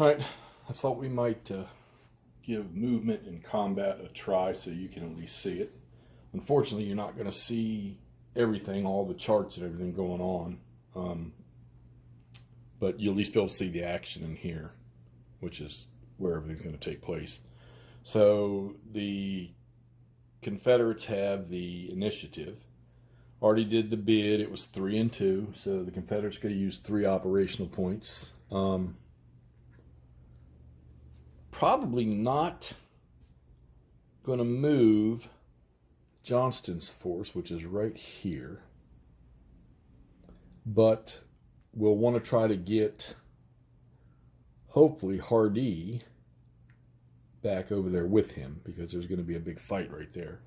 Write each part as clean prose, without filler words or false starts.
All right, I thought we might give movement and combat a try so you can at least see it. Unfortunately, you're not going to see everything, all the charts and everything going on, but you'll at least be able to see the action in here, which is where everything's going to take place. So the Confederates have the initiative. Already did the bid. It was 3-2, so the Confederates could have used 3 operational points. Probably not going to move Johnston's force, which is right here, but we'll want to try to get, hopefully, Hardee back over there with him, because there's going to be a big fight right there.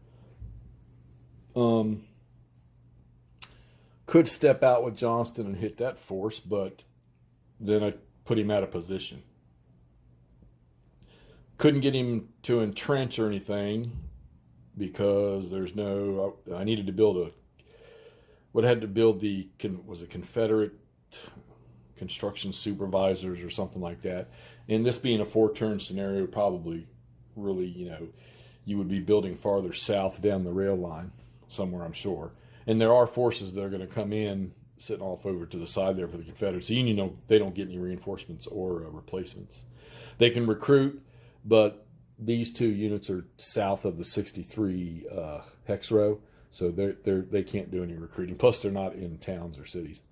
Could step out with Johnston and hit that force, but then I put him out of position. Couldn't get him to entrench or anything because there's no. I needed to build had to build the Confederate construction supervisors or something like that. And this being a 4-turn scenario, probably really, you would be building farther south down the rail line somewhere, I'm sure. And there are forces that are going to come in sitting off over to the side there for the Confederates. So they don't get any reinforcements or replacements. They can recruit, but these 2 units are south of the 63 hex row, so they can't do any recruiting. Plus, they're not in towns or cities.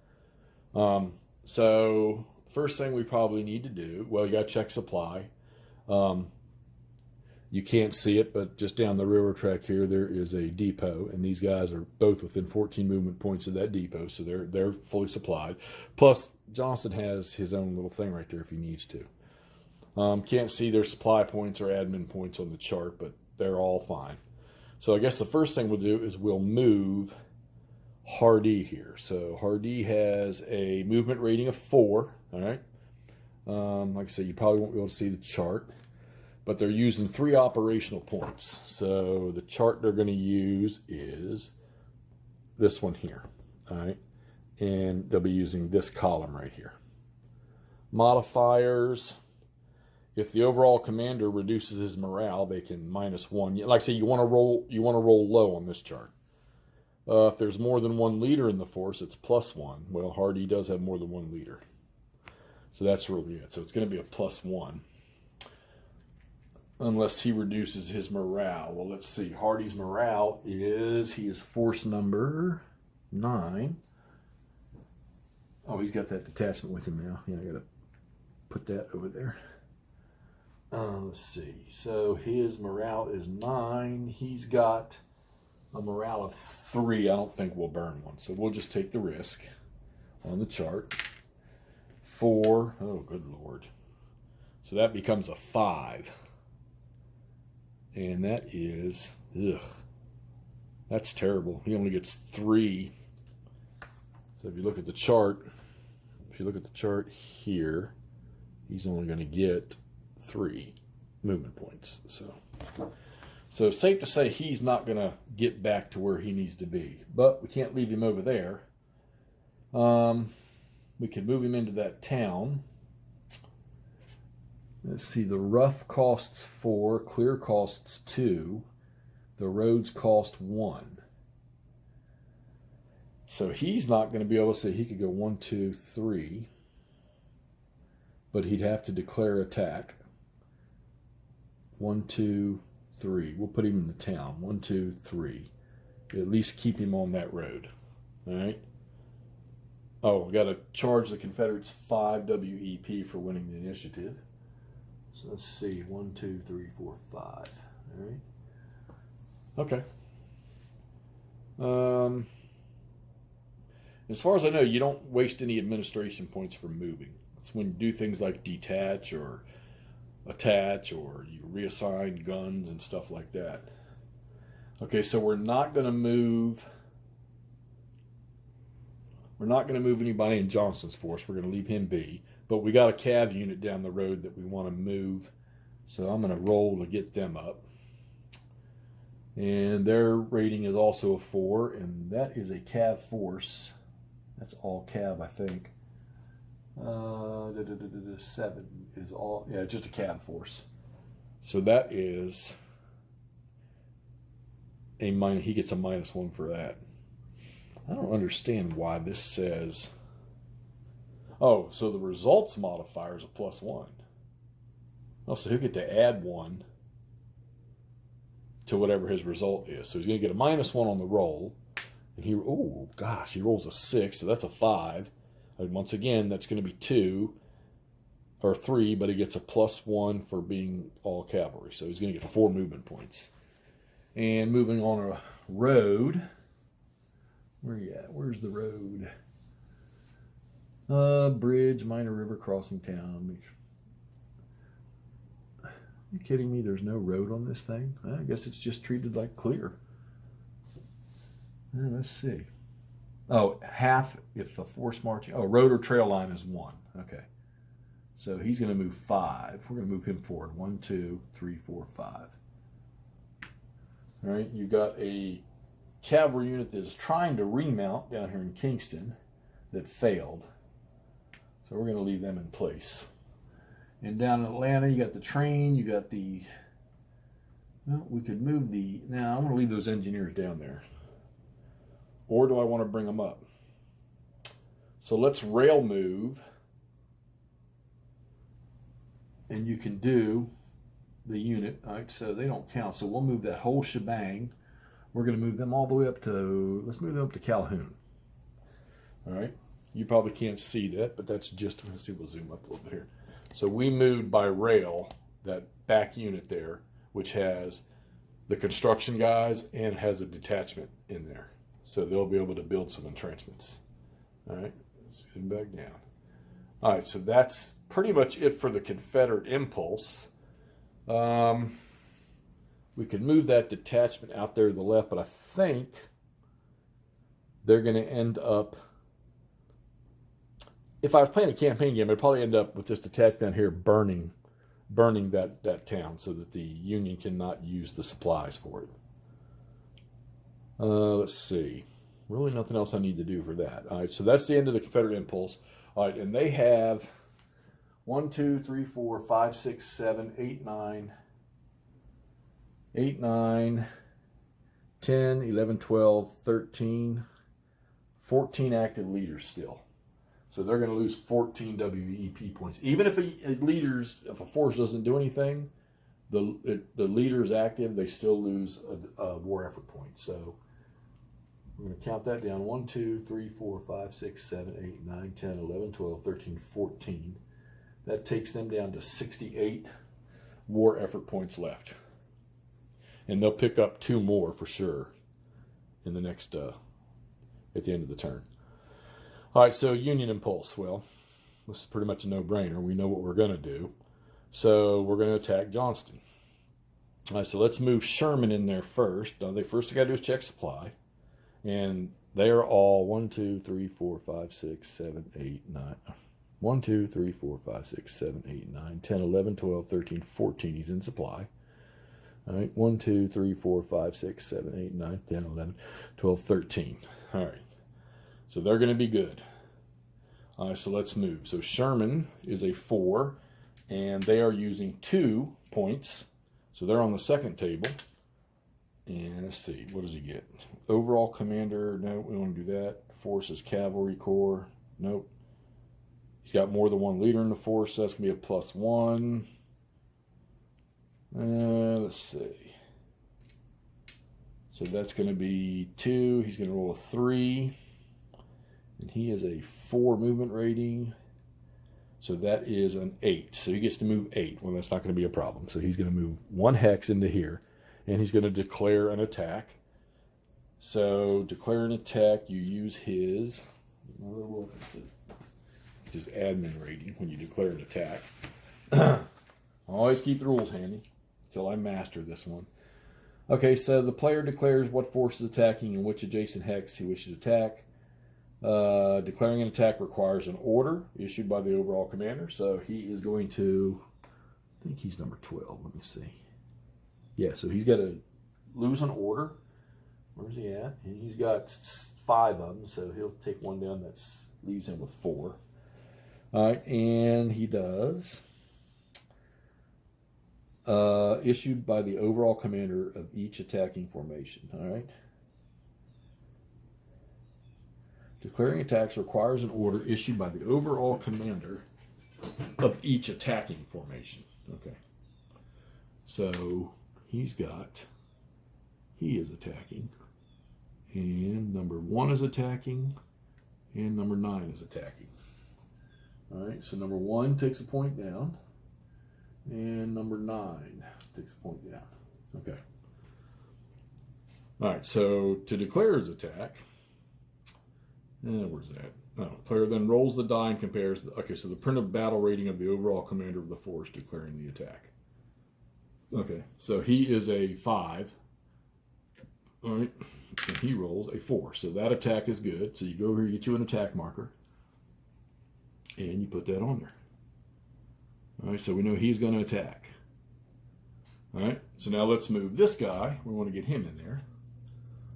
So first thing we probably need to do, well, you got to check supply. You can't see it, but just down the railroad track here, there is a depot, and these guys are both within 14 movement points of that depot, so they're fully supplied. Plus, Johnston has his own little thing right there if he needs to. Can't see their supply points or admin points on the chart, but they're all fine. So I guess the first thing we'll do is we'll move Hardee here. So Hardee has a movement rating of 4. All right. Like I said, you probably won't be able to see the chart, but they're using 3 operational points. So the chart they're going to use is this one here. All right. And they'll be using this column right here. Modifiers. If the overall commander reduces his morale, they can -1. Like I say, you want to roll low on this chart. If there's more than 1 leader in the force, it's +1. Well, Hardee does have more than 1 leader, so that's really it. So it's going to be a +1, unless he reduces his morale. Well, let's see. Hardee's morale he is force number 9. Oh, he's got that detachment with him now. Yeah, I got to put that over there. Let's see. So his morale is 9. He's got a morale of 3. I don't think we'll burn one, so we'll just take the risk on the chart. 4. Oh, good Lord. So that becomes a 5. And that is, that's terrible. He only gets 3. So if you look at the chart, here, he's only going to get 3 movement points. So safe to say he's not going to get back to where he needs to be. But we can't leave him over there. We can move him into that town. Let's see, the rough costs 4, clear costs 2, the roads cost 1. So he's not going to be able to say he could go 1, 2, 3, but he'd have to declare attack. 1, 2, 3. We'll put him in the town. 1, 2, 3. At least keep him on that road. All right. Oh, we got to charge the Confederates 5 WEP for winning the initiative. So let's see. 1, 2, 3, 4, 5. All right. Okay. As far as I know, you don't waste any administration points for moving. It's when you do things like detach or attach, or you reassign guns and stuff like that. Okay, so we're not going to move anybody in Johnston's force. We're going to leave him be. But we got a cav unit down the road that we want to move. So I'm going to roll to get them up. And their rating is also a 4, and that is a cav force. That's all cav, I think. 7 is all, yeah, just a cav force. So that is a minus, he gets a -1 for that. I don't understand why this says, oh, so the results modifier is a +1. Oh, so he'll get to add 1 to whatever his result is. So he's going to get a -1 on the roll. And he, oh gosh, he rolls a 6, so that's a 5. And once again, that's going to be 2 or 3, but he gets a +1 for being all cavalry. So he's going to get 4 movement points. And moving on a road. Where are you at? Where's the road? Bridge, minor river, crossing town. Are you kidding me? There's no road on this thing? I guess it's just treated like clear. Let's see. Oh, half if a force marching. Oh, road or trail line is 1. Okay. So he's going to move 5. We're going to move him forward. 1, 2, 3, 4, 5. All right. You got a cavalry unit that is trying to remount down here in Kingston that failed. So we're going to leave them in place. And down in Atlanta, you got the train. You got the. Well, we could move the. Now I'm going to leave those engineers down there. Or do I want to bring them up? So let's rail move. And you can do the unit. All right, so they don't count. So we'll move that whole shebang. We're going to move them all the way up to, let's move them up to Calhoun. All right. You probably can't see that, but that's just, let's see, we'll zoom up a little bit here. So we moved by rail that back unit there, which has the construction guys and has a detachment in there. So they'll be able to build some entrenchments. All right, let's get them back down. All right, so that's pretty much it for the Confederate impulse. We could move that detachment out there to the left, but I think they're going to end up, if I was playing a campaign game, I'd probably end up with this detachment down here burning that town so that the Union cannot use the supplies for it. Let's see. Really nothing else I need to do for that. All right, so that's the end of the Confederate impulse. All right, and they have 1, 2, 3, 4, 5, 6, 7, 8, 9, 10, 11, 12, 13, 14 active leaders still. So they're going to lose 14 WEP points. Even if if a force doesn't do anything, the leader is active, they still lose a war effort point. So we're going to count that down. 1, 2, 3, 4, 5, 6, 7, 8, 9, 10, 11, 12, 13, 14. That takes them down to 68 war effort points left. And they'll pick up 2 more for sure in the next, at the end of the turn. All right, so Union impulse. Well, this is pretty much a no-brainer. We know what we're going to do. So we're going to attack Johnston. All right, so let's move Sherman in there first. Now, the first thing I do is check supply. And they are all 1, 2, 3, 4, 5, 6, 7, 8, 9. 1, 2, 3, 4, 5, 6, 7, 8, 9, 10, 11, 12, 13, 14. He's in supply. All right, 1, 2, 3, 4, 5, 6, 7, 8, 9, 10, 11, 12, 13. All right, so they're going to be good. All right, so let's move. So Sherman is a 4, and they are using 2 points. So they're on the second table. And let's see, what does he get? Overall commander, no, we don't want to do that. Forces cavalry corps, nope. He's got more than 1 leader in the force, so that's going to be a +1. Let's see. So that's going to be 2. He's going to roll a 3. And he is a 4 movement rating. So that is an 8. So he gets to move 8. Well, that's not going to be a problem. So he's going to move 1 hex into here. And he's going to declare an attack. So declare an attack. You use his admin rating when you declare an attack. Always keep the rules handy until I master this one. Okay, so the player declares what force is attacking and which adjacent hex he wishes to attack. Declaring an attack requires an order issued by the overall commander. So he is going to, I think he's number 12. Let me see. Yeah, so he's got to lose an order. Where's he at? And he's got 5 of them, so he'll take 1 down. That leaves him with 4. All right, and he does. Issued by the overall commander of each attacking formation. All right. Declaring attacks requires an order issued by the overall commander of each attacking formation. Okay. So he is attacking. And number 1 is attacking. And number 9 is attacking. All right, so number 1 takes a point down. And number 9 takes a point down. Okay. All right, so to declare his attack, where's that? Oh, player then rolls the die and compares. Okay, so the primitive battle rating of the overall commander of the force declaring the attack. Okay, so he is a 5. All right, and he rolls a 4. So that attack is good. So you go over here, get you an attack marker, and you put that on there. All right, so we know he's going to attack. All right, so now let's move this guy. We want to get him in there.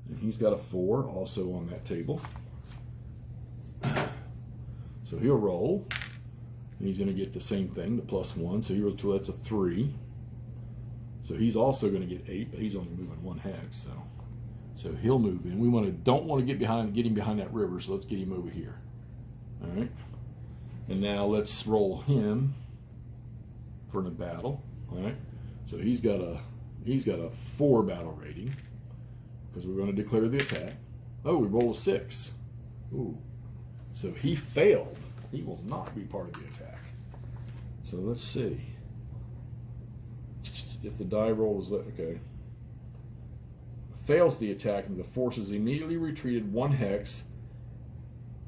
And he's got a 4 also on that table. So he'll roll. And he's going to get the same thing, the +1. So he rolls 2, that's a 3. So he's also going to get 8, but he's only moving 1 hex. So he'll move in. We don't want to get him behind that river, so let's get him over here. All right. And now let's roll him for the battle. All right. So he's got a 4 battle rating because we're going to declare the attack. Oh, we roll a 6. Ooh. So he failed. He will not be part of the attack. So let's see. If the die rolls, okay. Fails the attack and the force is immediately retreated 1 hex,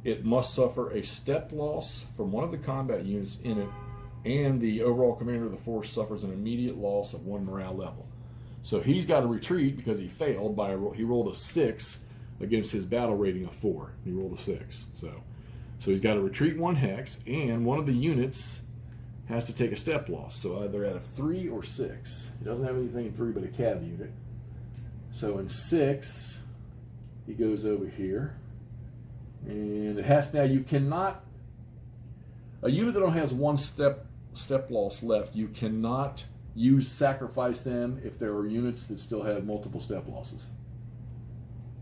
it must suffer a step loss from one of the combat units in it, and the overall commander of the force suffers an immediate loss of 1 morale level. So he's got to retreat because he failed he rolled a 6 against his battle rating of 4. He rolled a 6. So he's got to retreat 1 hex, and one of the units has to take a step loss. So either out of 3 or 6. He doesn't have anything in 3 but a cav unit. So in 6, he goes over here. And it has now you cannot, a unit that only has 1 step loss left, you cannot sacrifice them if there are units that still have multiple step losses.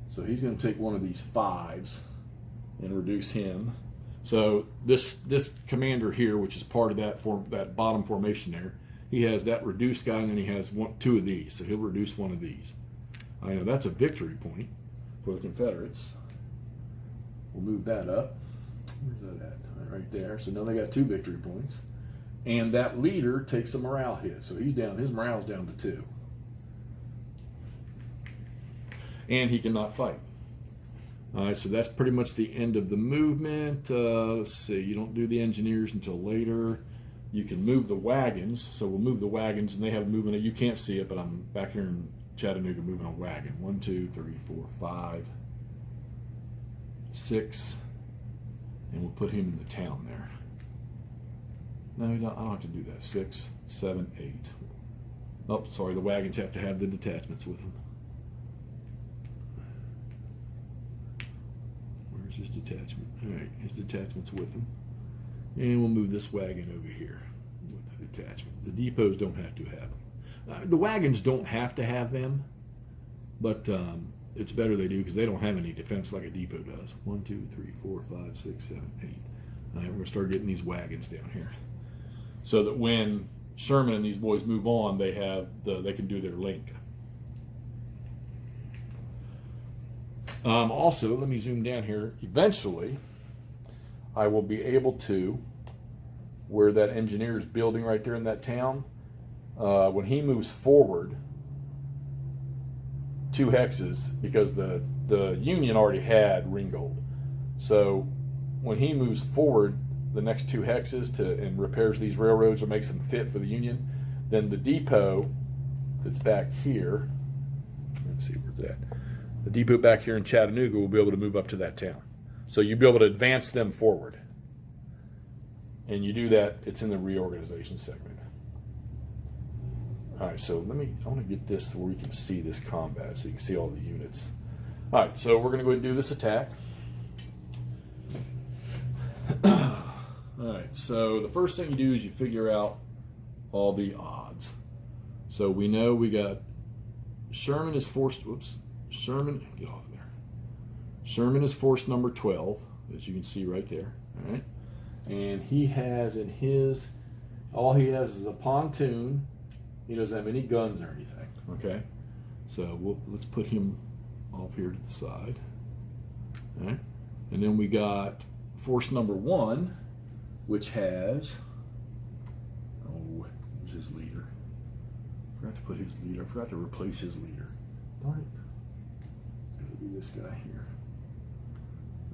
So he's going to take one of these 5s and reduce him. So this commander here, which is part of that bottom formation there, he has that reduced guy, and then he has 2 of these. So he'll reduce 1 of these. I know that's a victory point for the Confederates. We'll move that up. Where's that at? Right there. So now they got 2 victory points. And that leader takes a morale hit. So he's down. His morale's down to 2. And he cannot fight. All right, so that's pretty much the end of the movement. Let's see. You don't do the engineers until later. You can move the wagons. So we'll move the wagons, and they have movement. You can't see it, but I'm back here in Chattanooga moving a wagon. 1, 2, 3, 4, 5, 6, and we'll put him in the town there. No, I don't have to do that. 6, 7, 8. Oh, sorry, the wagons have to have the detachments with them. Where's his detachment? All right, his detachment's with him. And we'll move this wagon over here with the detachment. The depots don't have to have them. The wagons don't have to have them, but it's better they do because they don't have any defense like a depot does. 1, 2, 3, 4, 5, 6, 7, 8. All right, we're going to start getting these wagons down here so that when Sherman and these boys move on, they can do their link. Also, let me zoom down here. Eventually, I will be able to, where that engineer is building right there in that town, when he moves forward 2 hexes, because the Union already had Ringgold. So when he moves forward the next 2 hexes and repairs these railroads or makes them fit for the Union, then the depot that's back here, let's see where's that. The depot back here in Chattanooga will be able to move up to that town. So you'll be able to advance them forward. And you do that, it's in the reorganization segment. All right, so I want to get this to where you can see this combat so you can see all the units. All right, so we're going to go ahead and do this attack. All right, so the first thing you do is you figure out all the odds. So we know we got Sherman is force, Sherman, get off of there. Sherman is force number 12, as you can see right there, all right? And he has in his, all he has is a pontoon. He doesn't have any guns or anything, okay? So let's put him off here to the side, all right? And then we got force number 1, which has, oh, who's his leader? I forgot to put his leader. I forgot to replace his leader. Darn it. It's going to be this guy here.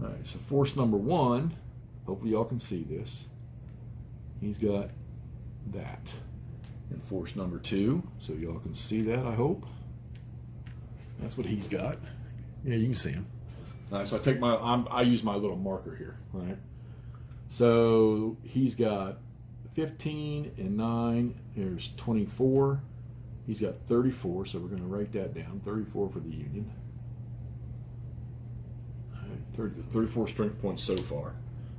All right, so force number 1, hopefully y'all can see this. He's got that. And force number 2, so y'all can see that, I hope. That's what he's got. Yeah, you can see him. All right, so I take I use my little marker here, all right? So he's got 15 and 9, there's 24. He's got 34, so we're going to write that down, 34 for the Union. All right, 34 strength points so far.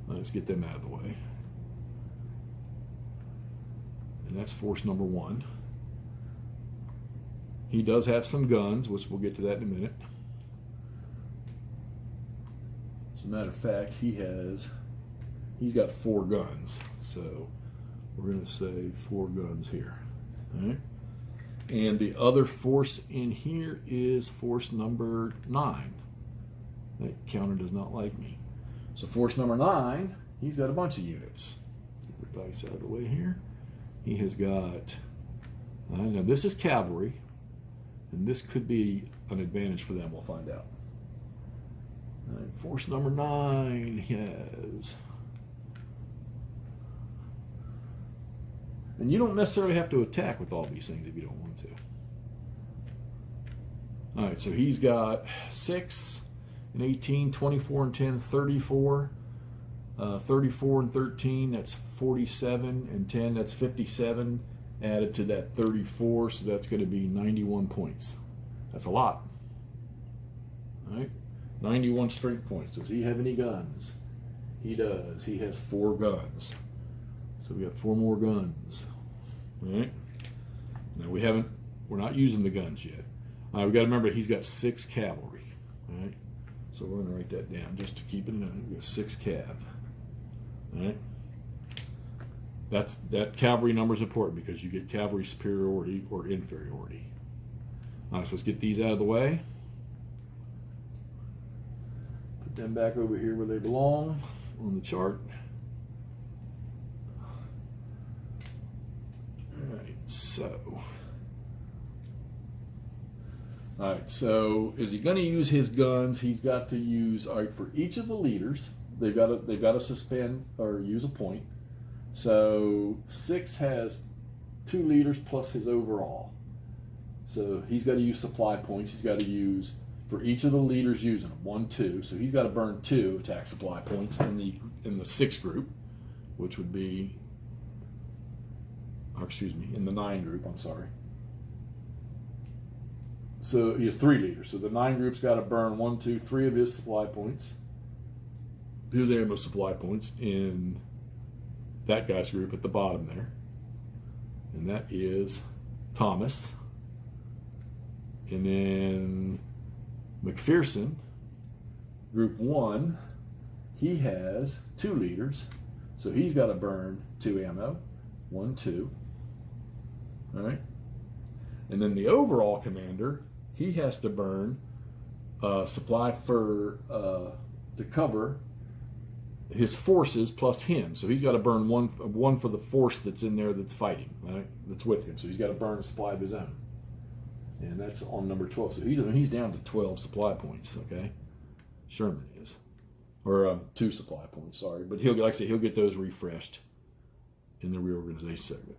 Let's get them out of the way. And that's force number 1. He does have some guns, which we'll get to that in a minute. As a matter of fact, he's got 4 guns. So we're going to say 4 guns here. All right. And the other force in here is force number 9. That counter does not like me. So force number 9, he's got a bunch of units. Let's get the dice out of the way here. He has got, now this is cavalry, and this could be an advantage for them. We'll find out. All right, force number 9 he has. And you don't necessarily have to attack with all these things if you don't want to. All right, so he's got 6 and 18, 24 and 10, 34. 34 and 13, that's 47, and 10, that's 57. Added to that 34, so that's going to be 91 points. That's a lot. All right, 91 strength points. Does he have any guns? He does. He has 4 guns. So we got 4 more guns. All right. Now we're not using the guns yet. We got to remember he's got 6 cavalry. All right. So we're going to write that down just to keep it in mind. We got 6 cav. All right. That cavalry number is important because you get cavalry superiority or inferiority. All right, so let's get these out of the way. Put them back over here where they belong on the chart. All right, so is he going to use his guns? He's got to use, all right, for each of the leaders, they've got to suspend or use a point. So 6 has 2 leaders plus his overall. So he's got to use supply points. He's got to use, for each of the leaders using them, 1, 2. So he's got to burn 2 attack supply points in the 6 group, which would be, or excuse me, in the 9 group, I'm sorry. So he has 3 leaders. So the 9 group's got to burn 1, 2, 3 of his supply points. His ammo supply points in that guy's group at the bottom there. And that is Thomas. And then McPherson, group 1, he has 2 leaders. So he's got to burn 2 ammo. 1, 2. All right. And then the overall commander, he has to burn supply for to cover his forces plus him. So he's got to burn one for the force that's in there that's fighting, right? That's with him. So he's got to burn a supply of his own. And that's on number 12. So he's down to 12 supply points, okay? Sherman is. Or 2 supply points, sorry. But he'll get those refreshed in the reorganization segment.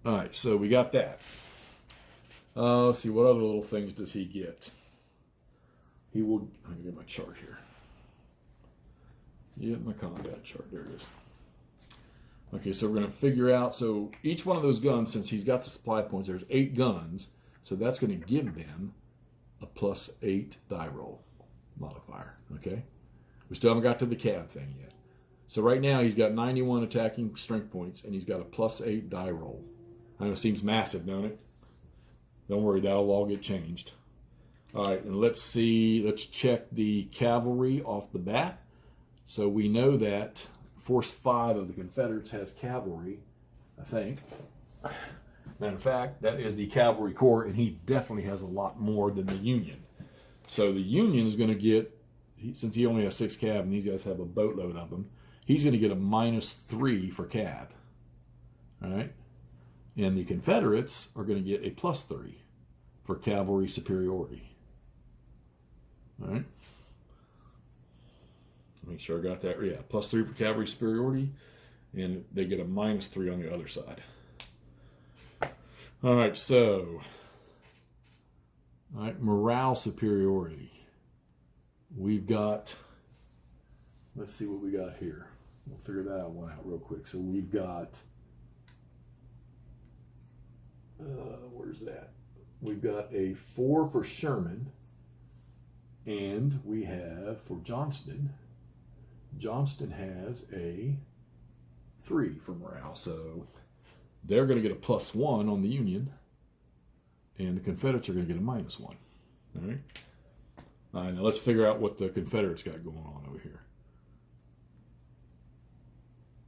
All right, so we got that. Let's see, what other little things does he get? He will, I'm going to get my chart here. Yeah, my combat chart, there it is. Okay, so we're going to figure out, so each one of those guns, since he's got the supply points, there's 8 guns, so that's going to give them a +8 die roll. modifier. Okay, we still haven't got to the cab thing yet. So right now he's got 91 attacking strength points, and he's got a +8 die roll. I know it seems massive, don't it? Don't worry, that'll all get changed. All right, and let's see. Let's check the cavalry off the bat. So we know that Force 5 of the Confederates has cavalry, I think. Matter of fact, that is the cavalry corps, and he definitely has a lot more than the Union. So the Union is going to get, since he only has 6 cab and these guys have a boatload of them, he's going to get a -3 for cab. All right? And the Confederates are going to get a +3 for cavalry superiority. All right? Make sure I got that. Yeah, +3 for cavalry superiority, and they get a -3 on the other side. All right, so, all right, morale superiority. We've got, let's see what we got here. We'll figure that one out real quick. So we've got, where's that? We've got a 4 for Sherman, and we have for Johnston. Johnston has a 3 for morale, so they're going to get a +1 on the Union, and the Confederates are going to get a -1. All right. All right, now let's figure out what the Confederates got going on over here.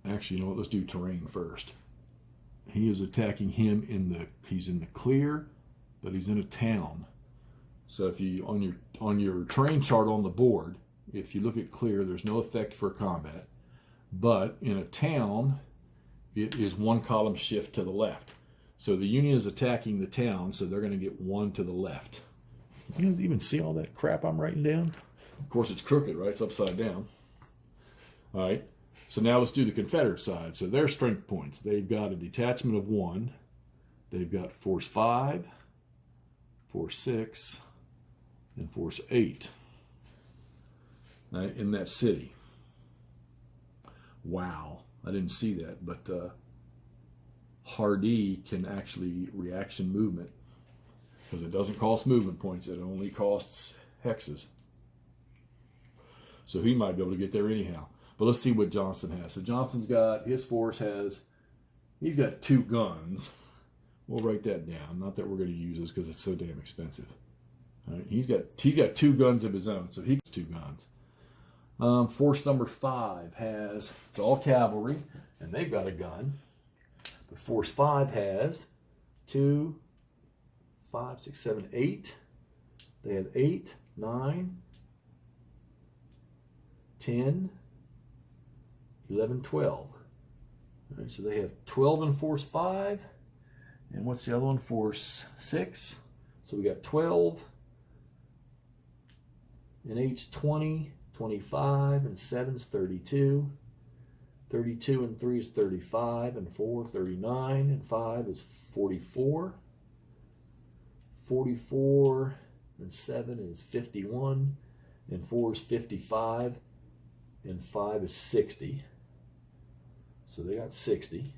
Actually, you know what? Let's do terrain first. He is attacking him he's in the clear, but he's in a town. So if you on your terrain chart on the board, if you look at clear, there's no effect for combat. But in a town, it is 1 column shift to the left. So the Union is attacking the town, so they're going to get 1 to the left. You guys even see all that crap I'm writing down? Of course, it's crooked, right? It's upside down. All right. So now let's do the Confederate side. So their strength points. They've got a detachment of 1. They've got Force 5, Force 6, and Force 8. Right, in that city. Wow, I didn't see that, but Hardee can actually reaction movement because it doesn't cost movement points, it only costs hexes. So he might be able to get there anyhow. But let's see what Johnston has. So Johnston's got, his force has, he's got 2 guns. We'll write that down. Not that we're going to use this because it's so damn expensive. All right, he's got 2 guns of his own, so he gets 2 guns. Force number 5 has, it's all cavalry, and they've got a gun. But Force 5 has 2, 5, 6, 7, 8. They have 8, 9, 10, 11, 12. All right, so they have 12 in Force 5. And what's the other one? Force 6. So we got 12. And 8's 20. 25 and 7 is 32. 32 and 3 is 35, and 4, 39, and 5 is 44. 44 and 7 is 51, and 4 is 55, and 5 is 60. So they got 60.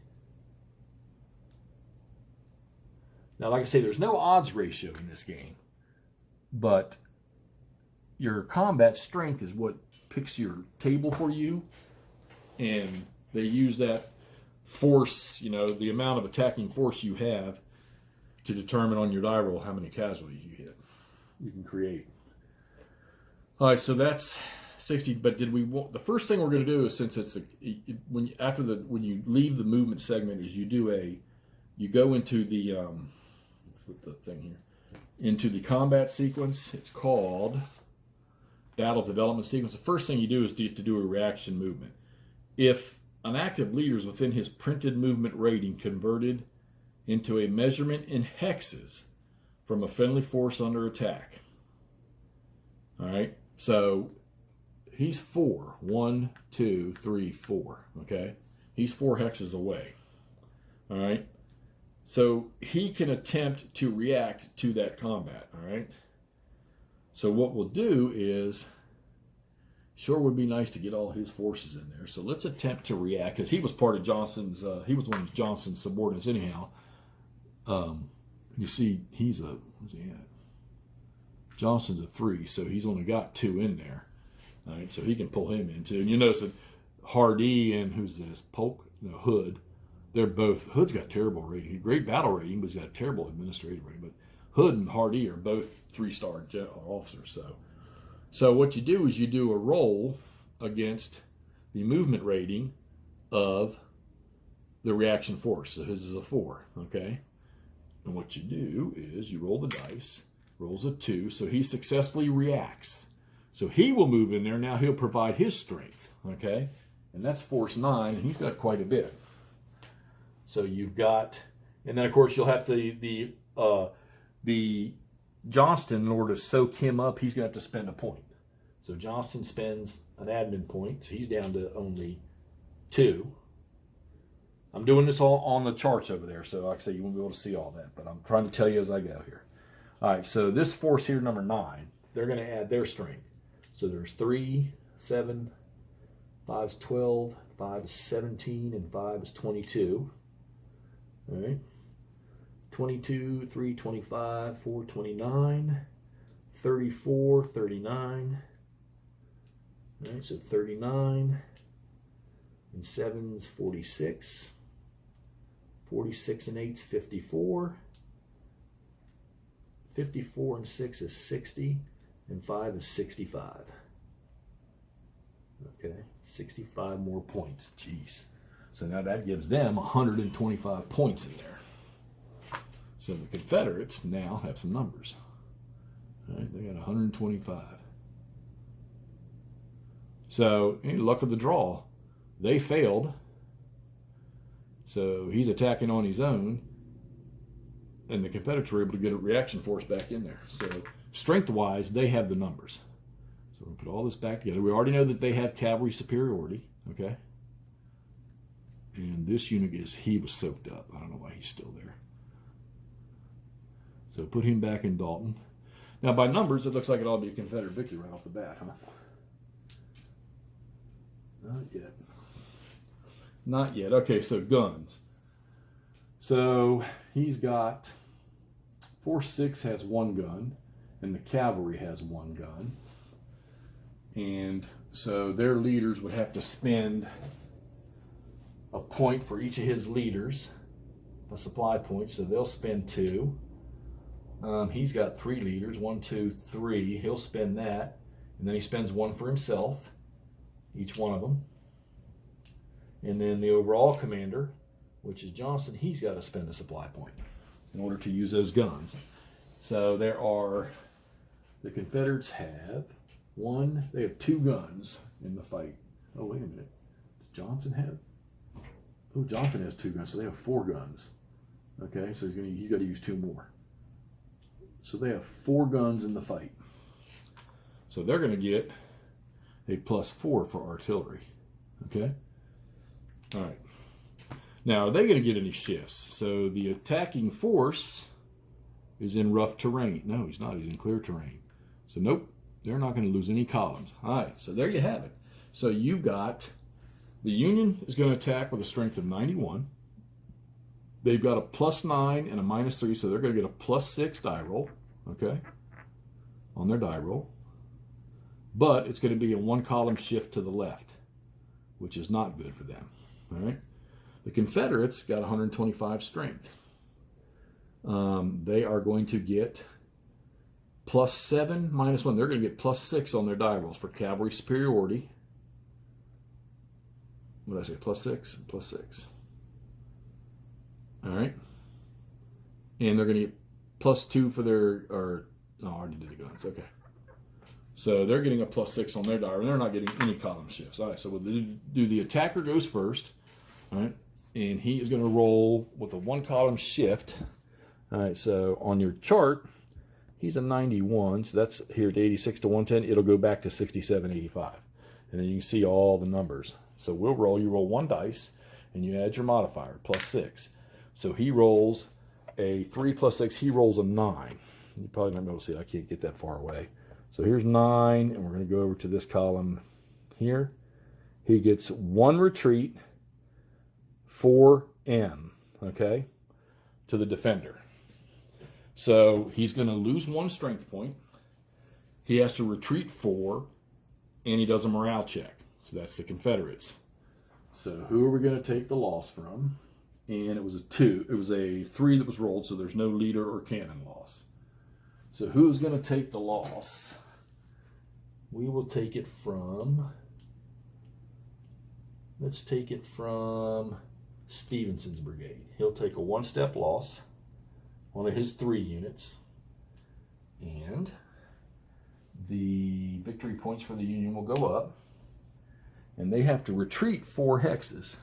Now, like I say, there's no odds ratio in this game, but your combat strength is what picks your table for you, and they use that force, you know, the amount of attacking force you have to determine on your die roll how many casualties you can create. All right, so that's 60. But the first thing we're going to do is, since it's when you leave the movement segment, is you go into the flip the thing here, into the combat sequence. It's called battle development sequence. The first thing you do is to do a reaction movement. If an active leader is within his printed movement rating converted into a measurement in hexes from a friendly force under attack. All right, so he's 4. 1, 2, 3, 4. Okay, he's 4 hexes away. All right, so he can attempt to react to that combat. All right. So what we'll do is, sure would be nice to get all his forces in there. So let's attempt to react, because he was part of Johnston's, he was one of Johnston's subordinates anyhow. You see, where's he at? Johnston's a 3, so he's only got 2 in there. All right, so he can pull him in too. And you notice that Hardy and who's this? Polk? No, Hood. They're both. Hood's got terrible rating. Great battle rating, but he's got a terrible administrative rating. But Hood and Hardy are both 3-star officers. So what you do is you do a roll against the movement rating of the reaction force. So his is a 4, okay? And what you do is you roll the dice, rolls a 2, so he successfully reacts. So he will move in there. Now he'll provide his strength, okay? And that's force 9, and he's got quite a bit. So you've got, and then of course you'll have the Johnston, in order to soak him up, he's going to have to spend a point. So Johnston spends an admin point. So he's down to only 2. I'm doing this all on the charts over there, so like I say, you won't be able to see all that, but I'm trying to tell you as I go here. All right, so this force here, number 9, they're going to add their strength. So there's 3, 7, 5 is 12, 5 is 17, and 5 is 22. All right. 22, 3, 25, 4, 29, 34, 39. All right, so 39 and 7's 46. 46 and 8's 54. 54 and 6 is 60. And 5 is 65. Okay, 65 more points. Jeez. So now that gives them 125 points in there. So the Confederates now have some numbers. All right, they got 125. So, luck of the draw. They failed. So he's attacking on his own. And the Confederates were able to get a reaction force back in there. So strength-wise, they have the numbers. So we'll put all this back together. We already know that they have cavalry superiority. Okay. And this unit he was soaked up. I don't know why he's still there. So put him back in Dalton. Now, by numbers, it looks like it ought to be a Confederate victory right off the bat, huh? Not yet. Not yet. Okay, so guns. So he's got Force 6 has 1 gun, and the cavalry has 1 gun. And so their leaders would have to spend a point for each of his leaders, a supply point, so they'll spend 2. He's got 3 leaders, 1, 2, 3. He'll spend that, and then he spends 1 for himself, each one of them. And then the overall commander, which is Johnston, he's got to spend a supply point in order to use those guns. So the Confederates have they have 2 guns in the fight. Oh, wait a minute. Does Johnson have? Oh, Johnson has 2 guns, so they have 4 guns. Okay, so he's got to use 2 more. So they have 4 guns in the fight. So they're going to get a +4 for artillery. Okay? All right. Now, are they going to get any shifts? So the attacking force is in rough terrain. No, he's not. He's in clear terrain. So nope, they're not going to lose any columns. All right, so there you have it. So you've got the Union is going to attack with a strength of 91. They've got a +9 and a -3, so they're going to get a +6 die roll, okay, on their die roll. But it's going to be a 1-column shift to the left, which is not good for them, all right? The Confederates got 125 strength. They are going to get +7, -1. They're going to get +6 on their die rolls for cavalry superiority. What did I say? +6? +6. All right. And they're going to get +2 for their, I already did the guns. Okay. So they're getting a +6 on their die roll. They're not getting any column shifts. All right. So we'll do the attacker goes first. All right. And he is going to roll with a 1-column shift. All right. So on your chart, he's a 91. So that's here at 86 to 110. It'll go back to 67.85. And then you can see all the numbers. So we'll roll. You roll 1 dice, and you add your modifier, +6. So he rolls a 3 + 6. He rolls a 9. You probably not be able to see it. I can't get that far away. So here's 9, and we're going to go over to this column here. He gets 1 retreat, 4 M, okay, to the defender. So he's going to lose 1 strength point, he has to retreat 4, and he does a morale check. So that's the Confederates. So who are we going to take the loss from? And it was a 2. It was a 3 that was rolled, so there's no leader or cannon loss. So who's going to take the loss? We will take it from, let's take it from Stevenson's brigade. He'll take a 1-step loss, one of his 3 units, and the victory points for the Union will go up, and they have to retreat 4 hexes.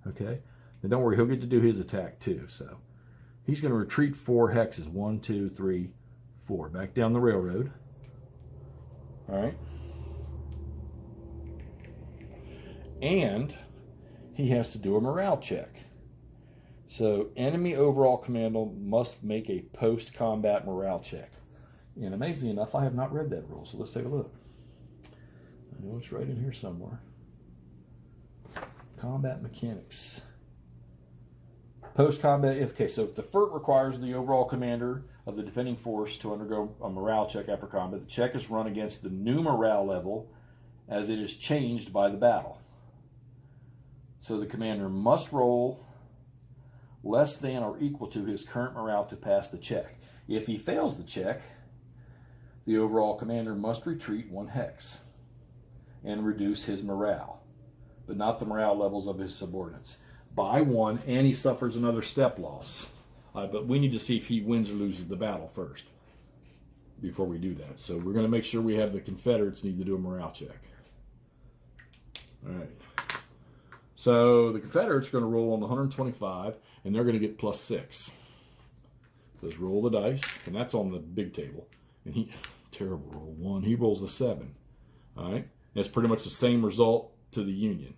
Okay? Now don't worry, he'll get to do his attack too. So he's going to retreat 4 hexes. 1, 2, 3, 4. Back down the railroad. All right? And he has to do a morale check. So enemy overall commando must make a post-combat morale check. And amazingly enough, I have not read that rule, so let's take a look. I know it's right in here somewhere. Combat mechanics. Post-combat, okay, so if the FERT requires the overall commander of the defending force to undergo a morale check after combat, the check is run against the new morale level as it is changed by the battle. So the commander must roll less than or equal to his current morale to pass the check. If he fails the check, the overall commander must retreat 1 hex and reduce his morale, but not the morale levels of his subordinates, by 1, and he suffers another step loss. But we need to see if he wins or loses the battle first before we do that. So we're going to make sure we have the Confederates need to do a morale check. All right. So the Confederates are going to roll on the 125, and they're going to get +6. So let's roll the dice, and that's on the big table. And he, terrible roll, 1. He rolls a 7. All right. That's pretty much the same result to the Union.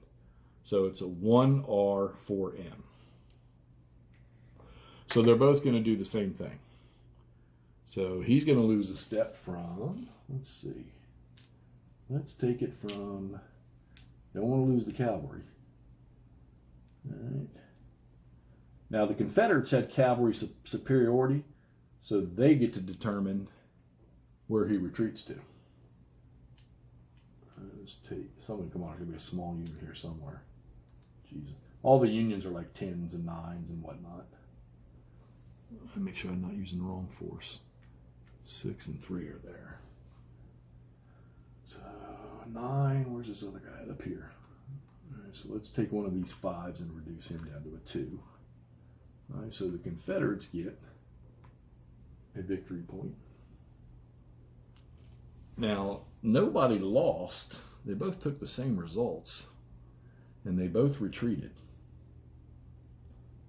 So it's a 1R4M. So they're both going to do the same thing. So he's going to lose a step from, let's see. Let's take it from, don't want to lose the cavalry. All right. Now the Confederates had cavalry superiority, so they get to determine where he retreats to. Let's take, somebody come on, there's going to be a small unit here somewhere. Jesus. All the Unions are like 10s and 9s and whatnot. Make sure I'm not using the wrong force. 6 and 3 are there. So 9, where's this other guy up here? All right, so let's take one of these 5s and reduce him down to a 2. All right, so the Confederates get a victory point. Now, nobody lost. They both took the same results, and they both retreated.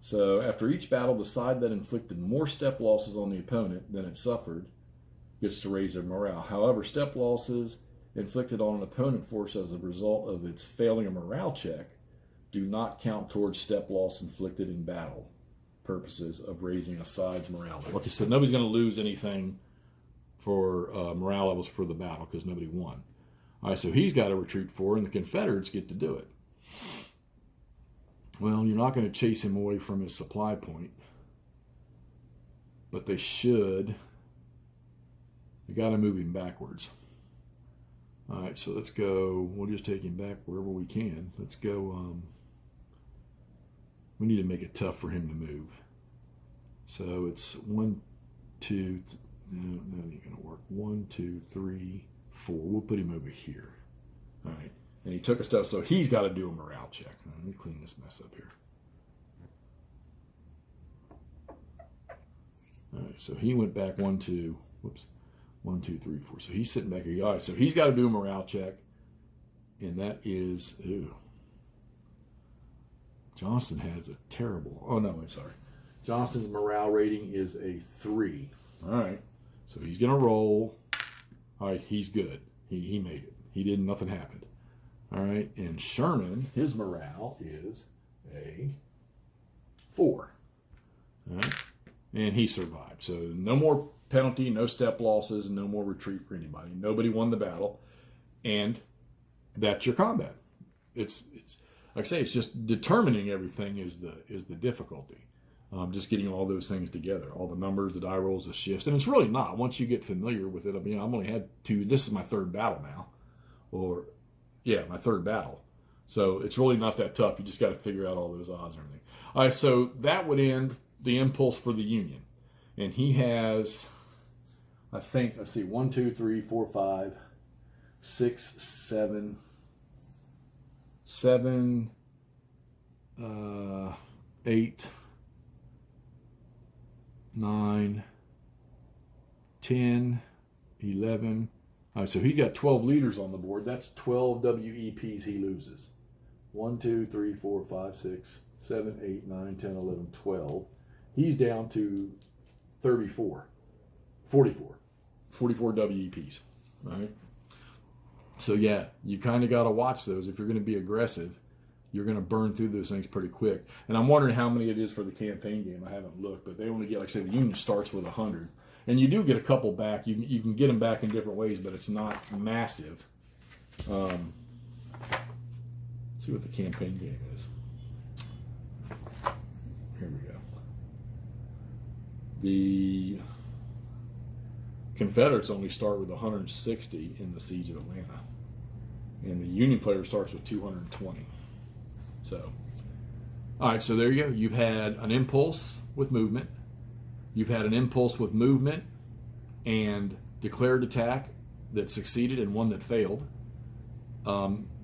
So after each battle, the side that inflicted more step losses on the opponent than it suffered gets to raise their morale. However, step losses inflicted on an opponent force as a result of its failing a morale check do not count towards step loss inflicted in battle purposes of raising a side's morale level. Okay, so nobody's going to lose anything for morale levels for the battle because nobody won. All right, so he's got to retreat 4, and the Confederates get to do it. Well, you're not going to chase him away from his supply point, but they should. You got to move him backwards. All right, so let's go. We'll just take him back wherever we can. Let's go. We need to make it tough for him to move. So it's 1, 2. No, that ain't going to work. 1, 2, 3, 4. We'll put him over here. All right. And he took a step, so he's got to do a morale check. Let me clean this mess up here. All right, so he went back 1, 2, 3, 4. So he's sitting back here. All right, so he's got to do a morale check, and that is, Johnston has a terrible, sorry. Johnston's morale rating is a 3. All right, so he's going to roll. All right, he's good. He made it. Nothing happened. All right, and Sherman, his morale is a 4. All right, and he survived. So no more penalty, no step losses, and no more retreat for anybody. Nobody won the battle, and that's your combat. It's like I say, it's just determining everything is the difficulty. Just getting all those things together, all the numbers, the die rolls, the shifts. And it's really not. Once you get familiar with it, I mean, I've only had two. This is my third battle now. Or, yeah, my third battle. So it's really not that tough. You just got to figure out all those odds and everything. All right, so that would end the impulse for the Union. And he has, I think, let's see, 1, 2, 3, 4, 5, 6, 7, 8, 9, 10, 11. All right, so he's got 12 leaders on the board. That's 12 WEPs he loses. 1, 2, 3, 4, 5, 6, 7, 8, 9, 10, 11, 12. He's down to 44 WEPs, right? So yeah, you kind of got to watch those. If you're going to be aggressive, you're going to burn through those things pretty quick. And I'm wondering how many it is for the campaign game. I haven't looked, but they only get, like I said, the Union starts with 100. And you do get a couple back. You can get them back in different ways, but it's not massive. Let's see what the campaign game is. Here we go. The Confederates only start with 160 in the Siege of Atlanta. And the Union player starts with 220. So, all right, so there you go. You've had an impulse with movement. You've had an impulse with movement and declared attack that succeeded and one that failed.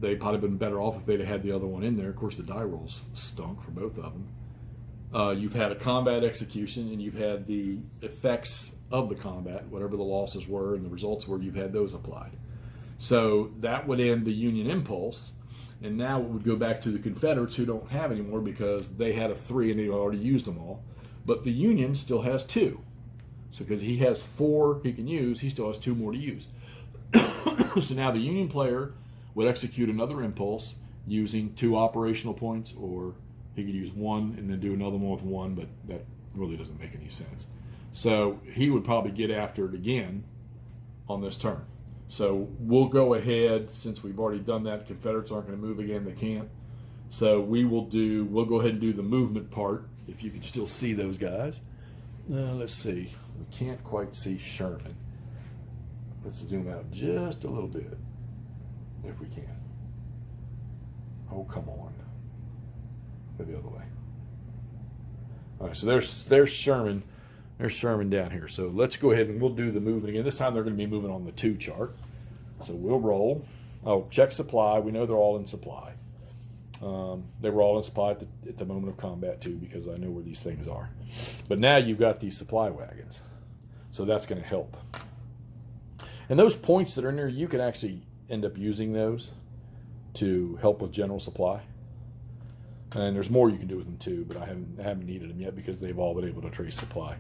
They'd probably been better off if they'd have had the other one in there. Of course, the die rolls stunk for both of them. You've had a combat execution, and you've had the effects of the combat, whatever the losses were and the results were, you've had those applied. So that would end the Union impulse, and now it would go back to the Confederates, who don't have any more because they had a 3 and they already used them all. But the Union still has 2. So because he has 4 he can use, he still has 2 more to use. So now the Union player would execute another impulse using 2 operational points, or he could use 1 and then do another one with 1, but that really doesn't make any sense. So he would probably get after it again on this turn. So we'll go ahead, since we've already done that, Confederates aren't going to move again, they can't. So we'll go ahead and do the movement part, if you can still see those guys. Let's see. We can't quite see Sherman. Let's zoom out just a little bit, if we can. Oh, come on. Go the other way. All right, so there's Sherman. There's Sherman down here. So let's go ahead and we'll do the movement again. This time they're going to be moving on the 2 chart. So we'll roll. Oh, check supply. We know they're all in supply. They were all in supply at the moment of combat too, because I know where these things are. But now you've got these supply wagons. So that's going to help. And those points that are in there, you can actually end up using those to help with general supply. And there's more you can do with them too, but I haven't needed them yet because they've all been able to trace supply.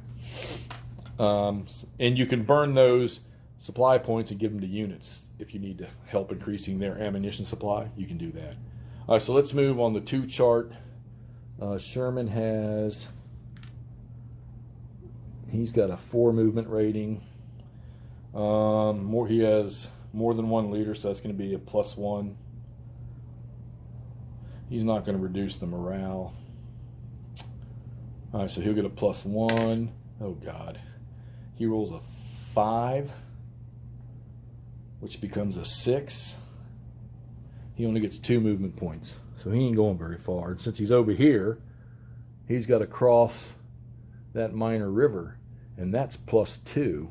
And you can burn those supply points and give them to units if you need to help increasing their ammunition supply. You can do that. All right, so let's move on the 2 chart. Sherman he's got a 4 movement rating. He has more than 1 leader, so that's going to be a +1. He's not going to reduce the morale. All right, so he'll get a +1. Oh, God. He rolls a 5, which becomes a 6. He only gets 2 movement points, so he ain't going very far. And since he's over here, he's got to cross that minor river, and that's +2.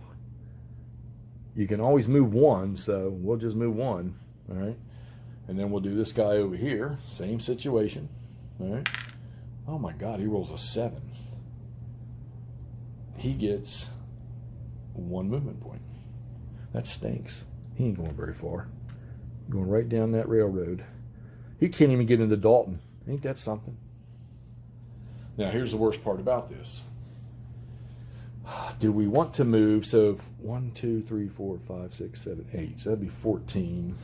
You can always move 1, so we'll just move 1, all right? And then we'll do this guy over here. Same situation. All right. Oh, my God. He rolls a 7. He gets 1 movement point. That stinks. He ain't going very far. Going right down that railroad. He can't even get into Dalton. Ain't that something? Now, here's the worst part about this. Do we want to move? So 1, 2, 3, 4, 5, 6, 7, 8. So that'd be 14.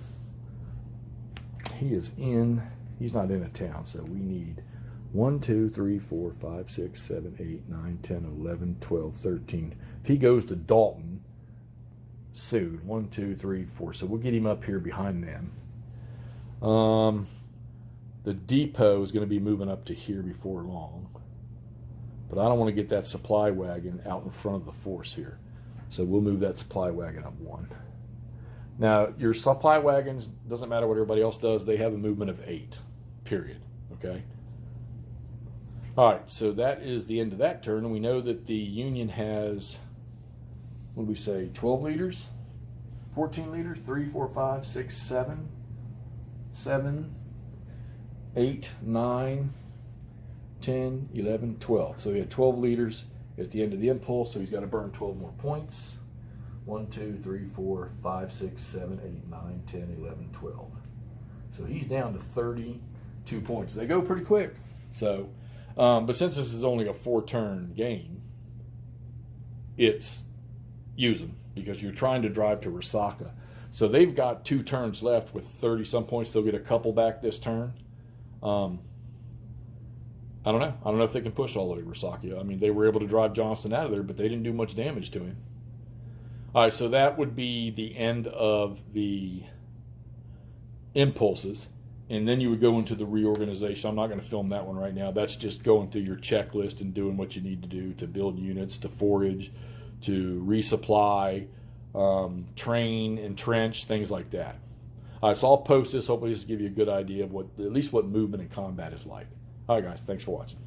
He's not in a town, so we need 1, 2, 3, 4, 5, 6, 7, 8, 9, 10, 11, 12, 13. If he goes to Dalton, soon, 1, 2, 3, 4. So we'll get him up here behind them. The depot is going to be moving up to here before long. But I don't want to get that supply wagon out in front of the force here. So we'll move that supply wagon up 1. Now, your supply wagons, doesn't matter what everybody else does, they have a movement of 8, period. Okay? All right, so that is the end of that turn. And we know that the Union has, what do we say, 12 liters? 14 liters? 3, 4, 5, 6, 7, 7, 8, 9, 10, 11, 12. So he had 12 liters at the end of the impulse, so he's got to burn 12 more points. 1, 2, 3, 4, 5, 6, 7, 8, 9, 10, 11, 12. So he's down to 32 points. They go pretty quick. So, but since this is only a 4-turn game, it's use them because you're trying to drive to Resaca. So they've got 2 turns left with 30-some points. They'll get a couple back this turn. I don't know. I don't know if they can push all the way to Resaca. I mean, they were able to drive Johnston out of there, but they didn't do much damage to him. All right, so that would be the end of the impulses. And then you would go into the reorganization. I'm not going to film that one right now. That's just going through your checklist and doing what you need to do to build units, to forage, to resupply, train, entrench, things like that. All right, so I'll post this. Hopefully this will give you a good idea of what, at least what movement and combat is like. All right, guys, thanks for watching.